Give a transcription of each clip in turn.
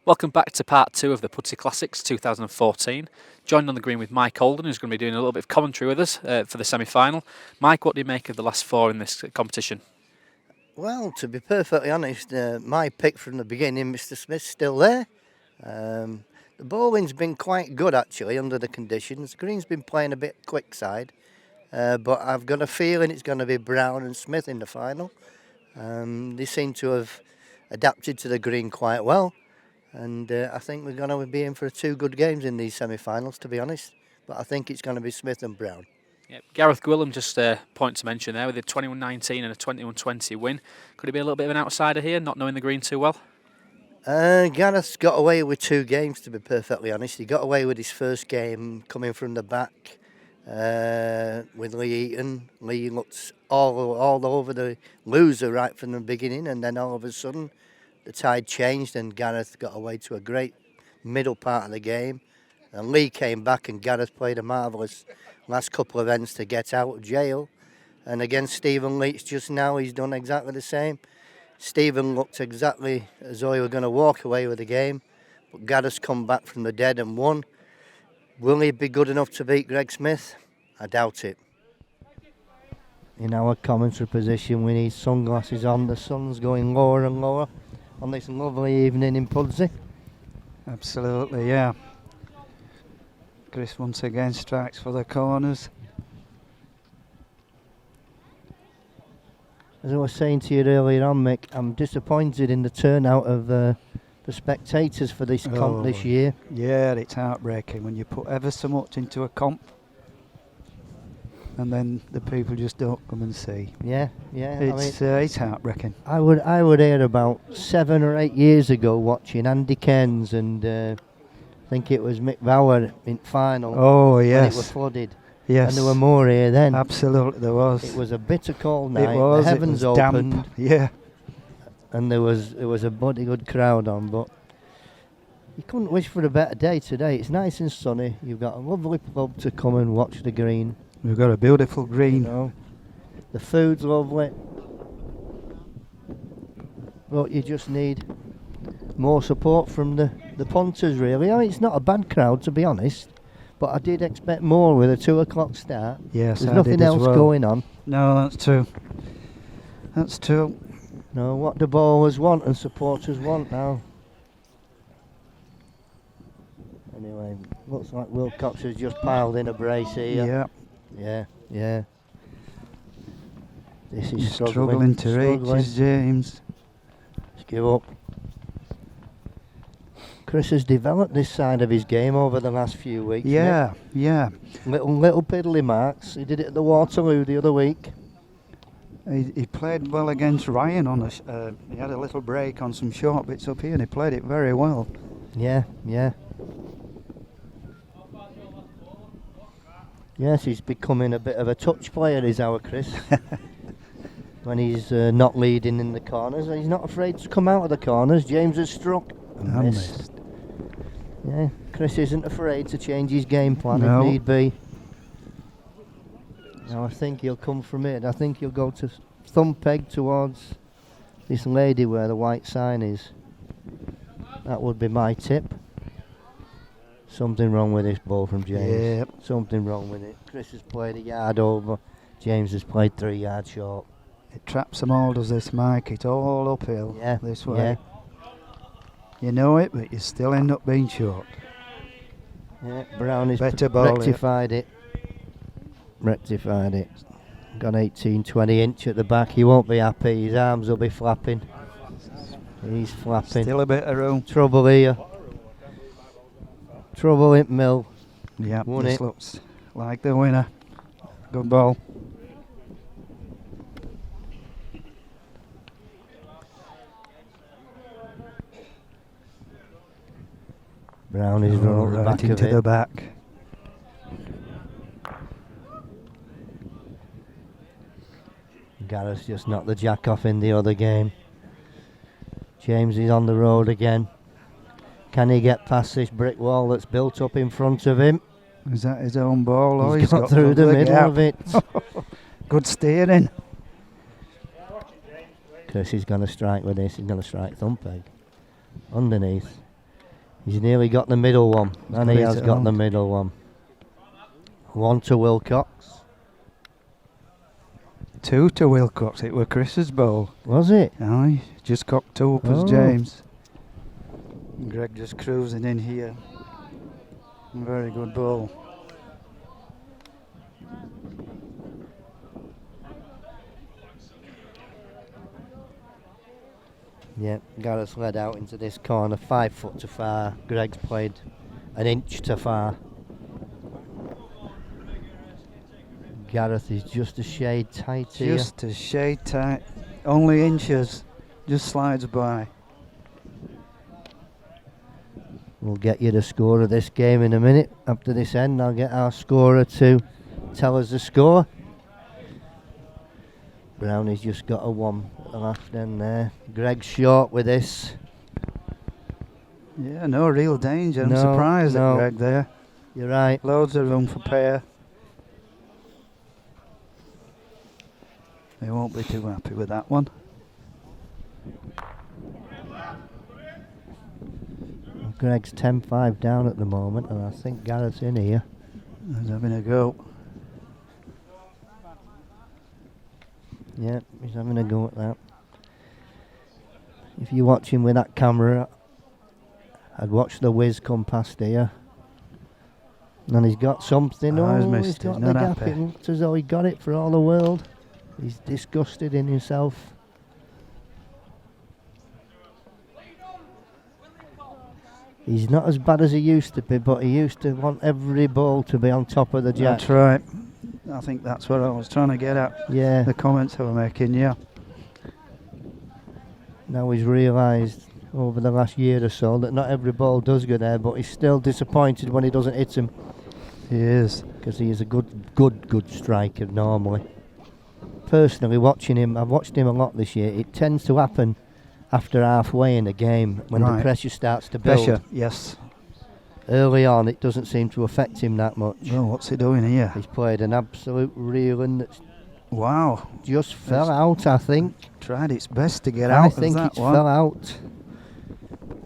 Welcome back to part 2 of the Pudsey Classics 2014. Joined on the green with Mike Holden, who's going to be doing a little bit of commentary with us for the semi-final. Mike, what do you make of the last 4 in this competition? Well, to be perfectly honest, my pick from the beginning, Mr. Smith's still there. The bowling's been quite good actually under the conditions. Green's been playing a bit quick side, but I've got a feeling it's going to be Brown and Smith in the final. They seem to have adapted to the green quite well. And I think we're going to be in for 2 good games in these semi-finals, to be honest. But I think it's going to be Smith and Brown. Yep. Gareth Gwilliam, just a point to mention there, with a 21-19 and a 21-20 win. Could he be a little bit of an outsider here, not knowing the green too well? Gareth's got away with 2 games, to be perfectly honest. He got away with his first game coming from the back with Lee Eaton. Lee looked all over the loser right from the beginning, and then all of a sudden the tide changed and Gareth got away to a great middle part of the game. And Lee came back and Gareth played a marvellous last couple of ends to get out of jail. And against Stephen Leach just now, he's done exactly the same. Stephen looked exactly as though he were going to walk away with the game. But Gareth's come back from the dead and won. Will he be good enough to beat Greg Smith? I doubt it. In our commentary position, we need sunglasses on. The sun's going lower and lower on this lovely evening in Pudsey. Absolutely, yeah. Chris once again strikes for the corners. As I was saying to you earlier on, Mick, I'm disappointed in the turnout of the spectators for this comp this year. Yeah, it's heartbreaking when you put ever so much into a comp and then the people just don't come and see. Yeah. It's heartbreaking. I would hear about 7 or 8 years ago watching Andy Cairns and I think it was Mick Bauer in final. Oh yes. When it was flooded. Yes. And there were more here then. Absolutely, there was. It was a bitter cold night. It was. The heavens it was opened. Damp. Yeah. And there was a bloody good crowd on, but you couldn't wish for a better day today. It's nice and sunny. You've got a lovely pub to come and watch the green. We've got a beautiful green. You know, the food's lovely. But you just need more support from the punters, really. I mean, it's not a bad crowd, to be honest. But I did expect more with a 2 o'clock start. Yes, there's I nothing did as else well. going on. No, that's true. That's true. No, what the bowlers want and supporters want now. Anyway, looks like Wilcox has just piled in a brace here. Yeah. This is struggling to reach is James. Let's give up. Chris has developed this side of his game over the last few weeks. Yeah. Little piddly marks. He did it at the Waterloo the other week. He played well against Ryan on he had a little break on some short bits up here and he played it very well. Yeah. Yes, he's becoming a bit of a touch player, is our Chris. When he's not leading in the corners. He's not afraid to come out of the corners. James has struck and missed. Yeah, Chris isn't afraid to change his game plan if need be. Now I think he'll come from it. I think he'll go to thumb peg towards this lady where the white sign is. That would be my tip. Something wrong with this ball from James. Yep. Something wrong with it. Chris has played a yard over. James has played 3 yards short. It traps them all, does this, Mike? It's all uphill this way. Yeah. You know it, but you still end up being short. Yeah, Brown has rectified it. Got 18-20 inch at the back. He won't be happy. His arms will be flapping. He's flapping. Still a bit of room. Trouble here. Trouble at Mill. Yeah, this looks like the winner. Good ball. Brown is run right back into the back. Gareth's just knocked the jack off in the other game. James is on the road again. Can he get past this brick wall that's built up in front of him? Is that his own ball? Oh, he's got through the middle of it. Good steering. Chris is going to strike with this. He's going to strike thumb peg. Underneath. He's nearly got the middle one, and he has got the middle one. 1 to Wilcox. 2 to Wilcox. It were Chris's ball. Was it? Aye, just cocked up as Oh. James. Greg just cruising in here. Very good ball. Yep, Gareth's led out into this corner, 5 foot to far. Greg's played an inch to far. Gareth is just a shade tight here. Just a shade tight. Only inches. Just slides by. We'll get you the score of this game in a minute. After this end, I'll get our scorer to tell us the score. Brownie's just got a 1 at the last end there. Greg's short with this. Yeah, no real danger. I'm No, surprised no. at Greg there. You're right. Loads of room for pair. They won't be too happy with that one. Greg's 10-5 down at the moment, and I think Gareth's in here. He's having a go. Yeah, he's having a go at that. If you watch him with that camera, I'd watch the whiz come past here. And he's got something. Oh, he's He's missed it. got Not the gap. happy. It looks as though he got it for all the world. He's disgusted in himself. He's not as bad as he used to be, but he used to want every ball to be on top of the jack. That's right. I think that's what I was trying to get at. Yeah. The comments I were making, yeah. Now he's realised over the last year or so that not every ball does go there, but he's still disappointed when he doesn't hit him. He is. Because he is a good striker normally. Personally, watching him, I've watched him a lot this year. It tends to happen after halfway in a game when the pressure starts to build. Pressure, yes. Early on, it doesn't seem to affect him that much. Well, what's he doing here? He's played an absolute reeling that's Wow. just fell out, I think. Tried its best to get out I of think that it's one. fell out.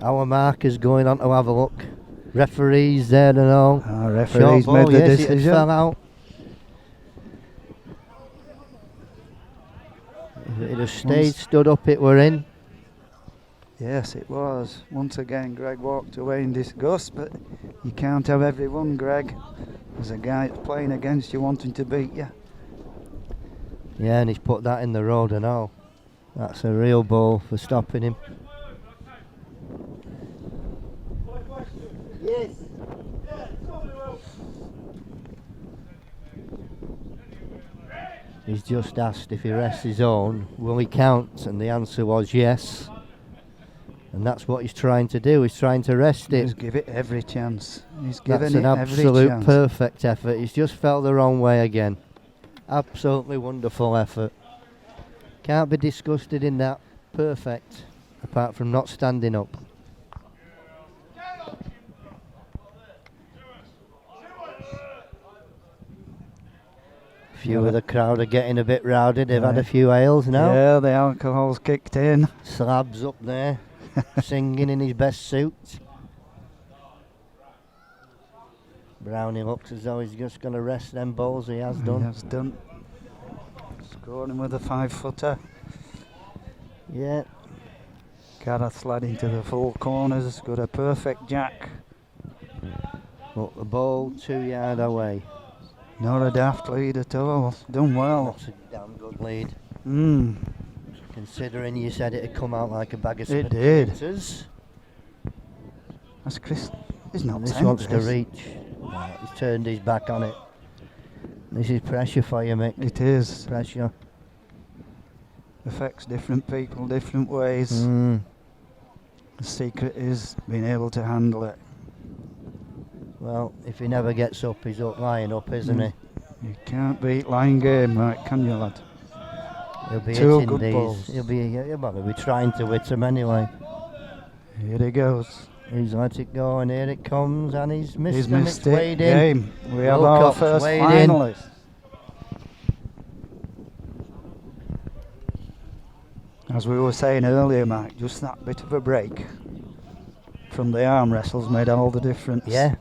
Our marker's going on to have a look. Referees there and all. Our referees Short made ball, the yes, it decision. fell out. If it had stayed stood up, it were in. Yes, it was. Once again, Greg walked away in disgust, but you can't have everyone, Greg. There's a guy that's playing against you wanting to beat you. Yeah, and he's put that in the road and all. That's a real ball for stopping him. Yes. He's just asked if he rests his own, will he count? And the answer was yes. And that's what he's trying to do. He's trying to rest it. Just give it every chance. He's given That's it an every absolute chance. perfect effort. He's just fell the wrong way again. Absolutely wonderful effort. Can't be disgusted in that. Perfect. Apart from not standing up. Few of the crowd are getting a bit rowdy. They've had a few ales now. Yeah, the alcohol's kicked in. Slabs up there, singing in his best suit. Brownie looks as though he's just going to rest them balls. He has done. He has done. Scoring with a 5-footer. Yeah. Gareth sliding to the full corners. Got a perfect jack. But the ball 2 yard away. Not a daft lead at all. Done well. That's a damn good lead. Considering you said it'd come out like a bag of It did. potatoes. That's Chris. He's not This sent wants to this. reach. He's turned his back on it. This is pressure for you, Mick. It is. Pressure. Affects different people different ways. The secret is being able to handle it. Well, if he never gets up, he's up lying up, isn't he? You can't beat line game, right, can you, lad? He'll be Two hitting good these. balls. He'll be trying to hit them anyway. Here he goes. He's let it go, and here it comes, and he's missed He's them. missed It's it. weighed in. Game. We have our Wilcox first weighed in. finalist. As we were saying earlier, Mike, just that bit of a break from the arm wrestles made all the difference. Yeah,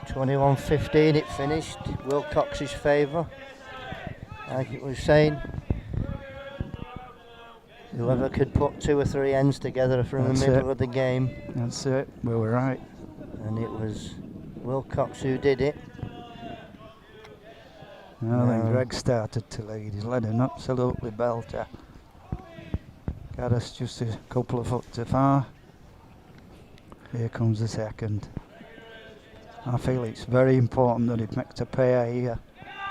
21-15 it finished. Wilcox's favour. Like it was saying. Whoever could put 2 or 3 ends together from That's the middle it. of the game. That's it, we were right. And it was Wilcox who did it. Well, then Greg started to lead. He's led an absolutely belter. Gareth just a couple of foot too far. Here comes the second. I feel it's very important that he makes a pair here.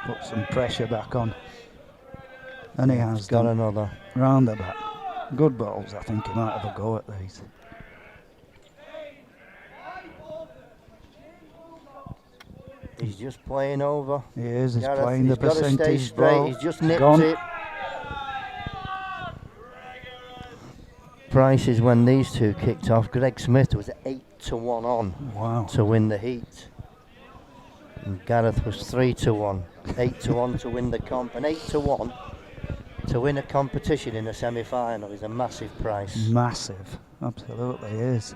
Put some pressure back on. And he has Got done. another. Round the back. Good balls, I think he might have a go at these. He's just playing over. He is, he's Gareth, playing the he's got to stay percentage straight. ball. He's just nipped Gone. it. Prices when these two kicked off. Greg Smith was 8-1 on Wow. to win the heat. And Gareth was 3-1. 8-1 to win the comp. And 8-1 to win a competition in a semi-final is a massive price. Massive. Absolutely is.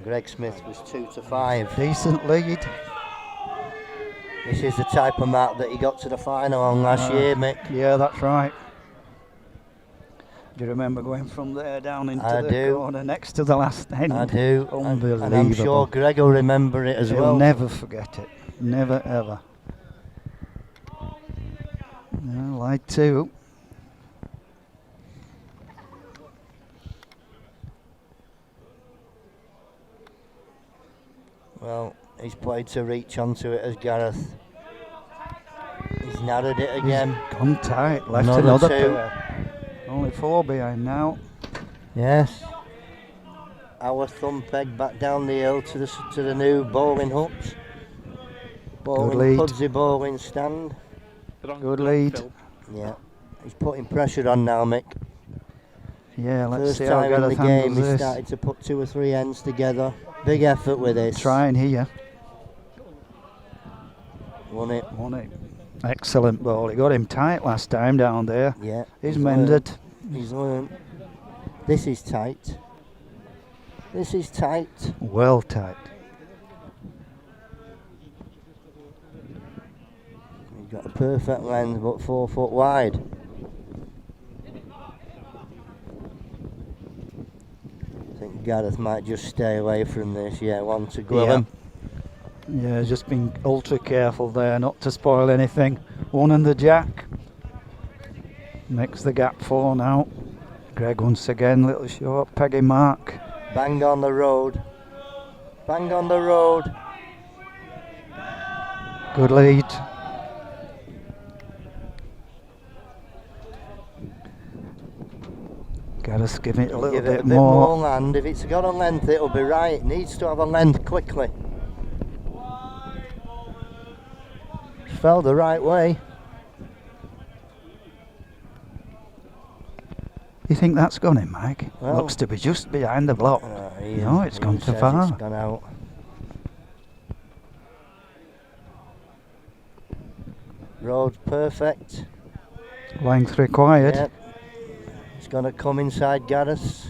Greg Smith was 2-5. Decent lead. This is the type of mark that he got to the final on last year, Mick. Yeah, that's right. Do you remember going from there down into I the do. corner next to the last end? I do. Unbelievable. And I'm sure Greg will remember it as He'll well. never forget it. Never ever. No, I too. Well, he's played to reach onto it as Gareth. He's narrowed it again. Gone tight. Left Another another 2. pair. Only 4 behind now. Yes. Our thumb peg back down the hill to the new bowling hooks. Bowling lead. Pudsey bowling stand. Good lead. Yeah. He's putting pressure on now, Mick. Yeah, let's First see how time in the Gareth game handles he this. started to put 2 or 3 ends together. Big effort with this. Trying here. Won it. Won it. Excellent ball. He got him tight last time down there. Yeah. He's mended. He's learned. This is tight. This is tight. Well tight. He's got a perfect length, but 4 foot wide. I think Gareth might just stay away from this. Yeah, 1 to Gwilliam. Yeah, just being ultra careful there not to spoil anything. 1 and the jack. Makes the gap 4 now. Greg once again, little short, peggy mark. Bang on the road. Bang on the road. Good lead. Gotta give it a little Give it bit a bit more more. land. If it's got a length, it'll be right. It needs to have a length quickly. Fell the right way. You think that's gone in, Mike? Well- Looks to be just behind the block. No, it's gone too says far. It's gone out. Road's perfect. Length required. Yep. It's going to come inside Gareth.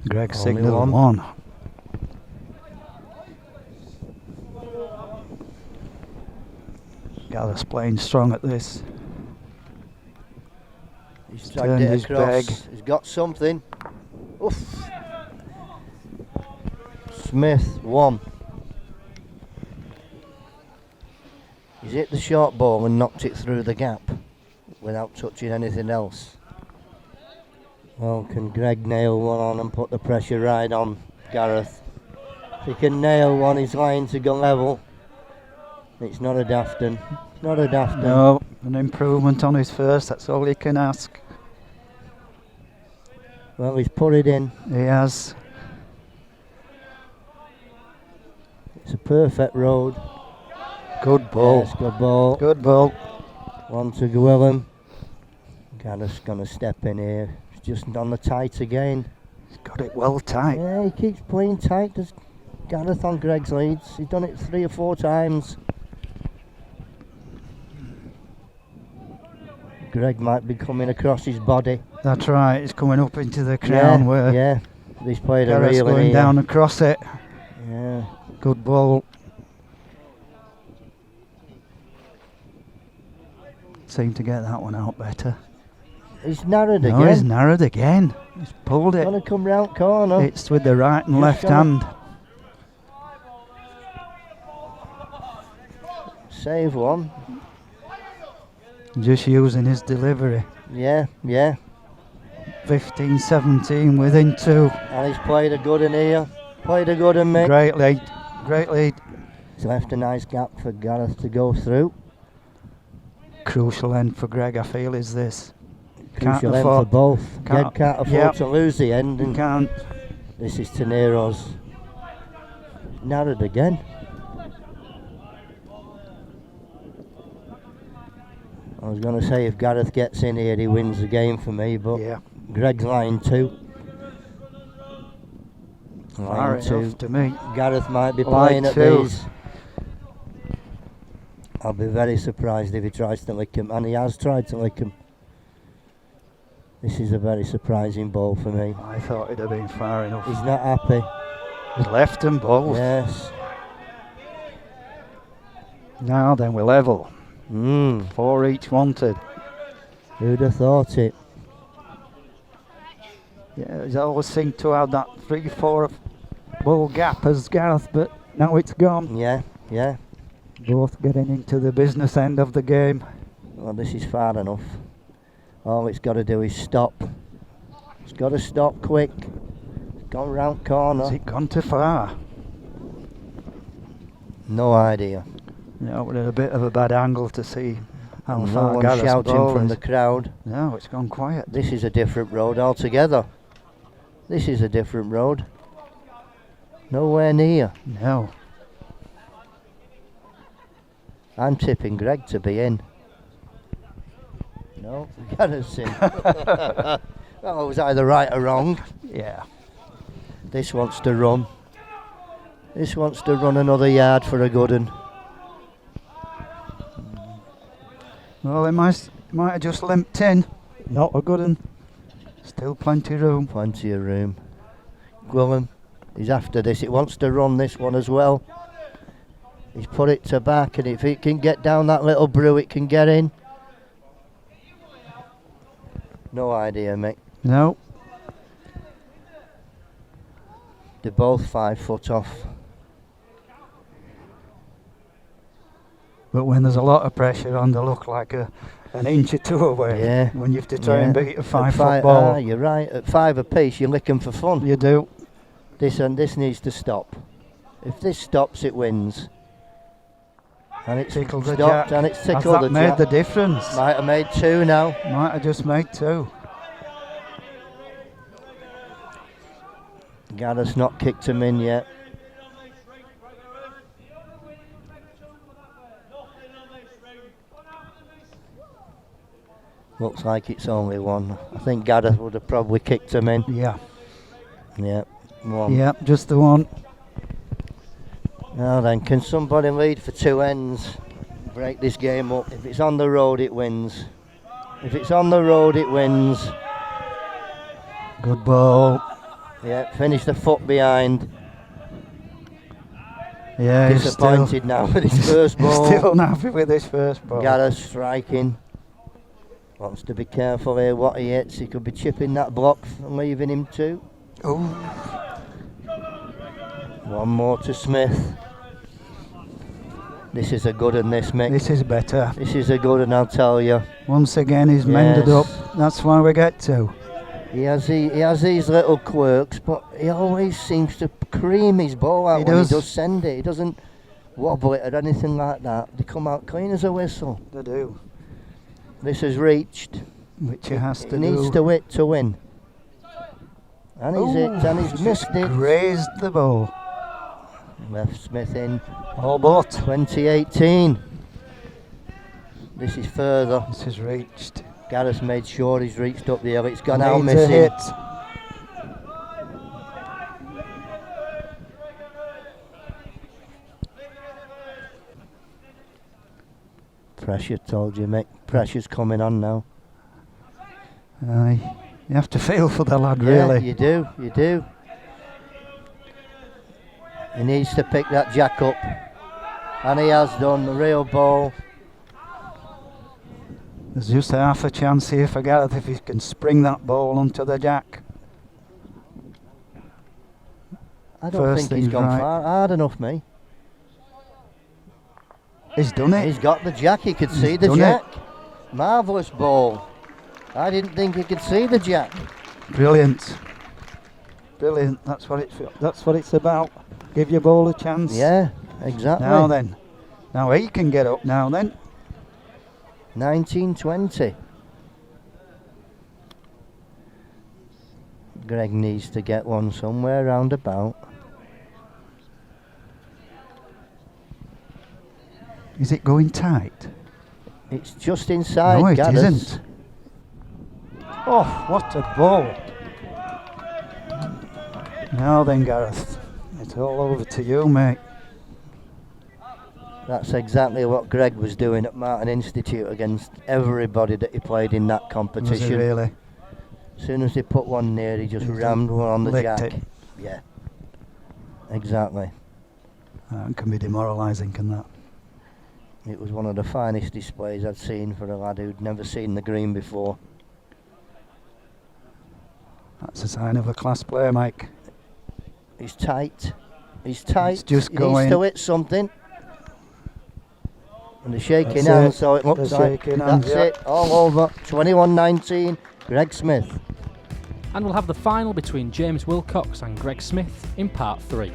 Greg Only signal one. 1. Gareth's playing strong at this. He's turned dragged it his across. bag. He's got something. Oof. Smith 1. He's hit the short ball and knocked it through the gap without touching anything else. Well, can Greg nail 1 on and put the pressure right on Gareth? If he can nail 1, he's lying to go level. It's not a daft 'un. Not a daft 'un. No, an improvement on his first, that's all he can ask. Well, he's put it in. He has. It's a perfect road. Good ball. Yes, good ball. Good ball. 1 to Gwilliam. Gareth's going to step in here. It's just on the tight again. He's got it well tight. Yeah, he keeps playing tight. Gareth on Greg's leads. He's done it 3 or 4 times. Greg might be coming across his body. That's right, it's coming up into the crown where Yeah, he's played a Gareth's reel in going here. down across it. Yeah. Good ball. Seemed to get that one out better. He's narrowed No, again. he's narrowed again. He's pulled it. Gonna come round corner. It's with the right and Just left gonna- hand. Save one. Just using his delivery. Yeah, yeah. 15-17 within 2. And he's played a good in here. Played a good in Mick. Great lead. Great lead. He's left a nice gap for Gareth to go through. Crucial end for Greg, I feel, is this. Crucial end for both. Can't- Greg can't afford yep. to lose the end. You And can't. this is Tenero's. Narrowed again. I was going to say if Gareth gets in here, he wins the game for me, but Yeah. Greg's line 2. Far Line 2. enough to me. Gareth might be Line playing at 2. these. I'll be very surprised if he tries to lick him, and he has tried to lick him. This is a very surprising ball for me. I thought it'd have been far enough. He's not happy. He's left them both. Yes. Now then, we're level. 4 each wanted. Who'd have thought it? Yeah, he's always seemed to have that 3-4 ball gap as Gareth, but now it's gone. Yeah, yeah. Both getting into the business end of the game. Well, this is far enough. All it's got to do is stop. It's got to stop quick. It's gone round corner. Has it gone too far? No idea. No, we're at a bit of a bad angle to see how No far one Gareth's shouting ball from is. the crowd. No, it's gone quiet. This is a different road altogether. This is a different road. Nowhere near. No. I'm tipping Greg to be in. No, Gareth's in. Well, it was either right or wrong. Yeah. This wants to run. This wants to run another yard for a good one. Well, it might have just limped in. Not a good one. Still plenty room. Plenty of room. Gwilliam, he's after this. It wants to run this one as well. He's put it to back, and if it can get down that little brew, it can get in. No idea, Mick. No. They're both 5 foot off. But when there's a lot of pressure on, they look like an inch or 2 away. Yeah. When you have to try and beat a At 5 five- foot ball. You're right. At 5 apiece, you lick them for fun. You do. This needs to stop. If this stops, it wins. And it's Tickled the stopped, jack. and it's Has tickled that the made jack. the difference? Might have made 2 now. Might have just made 2. Gareth's not kicked him in yet. Looks like it's only 1. I think Gareth would have probably kicked him in. Yeah. Yeah, 1. Yep, just the one. Now then, can somebody lead for 2 ends? Break this game up. If it's on the road, it wins. If it's on the road, it wins. Good ball. Yeah, finish the foot behind. Yeah, he's Disappointed now with his first ball. still not happy with his first ball. Gareth striking. Wants to be careful here what he hits. He could be chipping that block and leaving him 2. Ooh. 1 more to Smith. This is a good one, this, Mick. This is better. This is a good one, I'll tell you. Once again, he's mended up. Yes. That's why we get 2. He has these little quirks, but he always seems to cream his ball out He when does. he does send it. He doesn't wobble it or anything like that. They come out clean as a whistle. They do. This has reached. Which he has He to needs do. to hit to win. And he's hit, and he's Just missed it. Grazed the ball. Left Smith in. All but. 2018. This is further. This is reached. Gareth's made sure he's reached up the hill. It's gone out Needs a missing. hit. Pressure, told you, Mick. Pressure's coming on now. Aye. You have to feel for the lad, Yeah, really. you do, you do. He needs to pick that jack up. And he has done, the real ball. There's just half a chance here for Gareth if he can spring that ball onto the jack. I don't First think he's thing's gone right. far. Hard enough, me. He's done it. He's got the jack, he could see He's the done jack. Marvellous ball. I didn't think he could see the jack. Brilliant. Brilliant. That's what it's about. Give your ball a chance. Yeah, exactly. Now then. Now he can get up now then. 1920. Greg needs to get one somewhere round about. Is it going tight? It's just inside. No, it Gareth's. isn't. Oh, what a ball. Now then, Gareth. It's all over to you, mate. That's exactly what Greg was doing at Martin Institute against everybody that he played in that Was it competition. really? As soon as he put one near, he just He rammed one on the licked jack. it. Yeah, exactly. That can be demoralising, can that? It was one of the finest displays I'd seen for a lad who'd never seen the green before. That's a sign of a class player, Mike. He's tight. He's tight. It's just he going. needs to hit something. And the shaking That's hands, it. so it looks The like shaking hands, that's yeah. it. All over. 21-19. Greg Smith. And we'll have the final between James Wilcox and Greg Smith in part 3.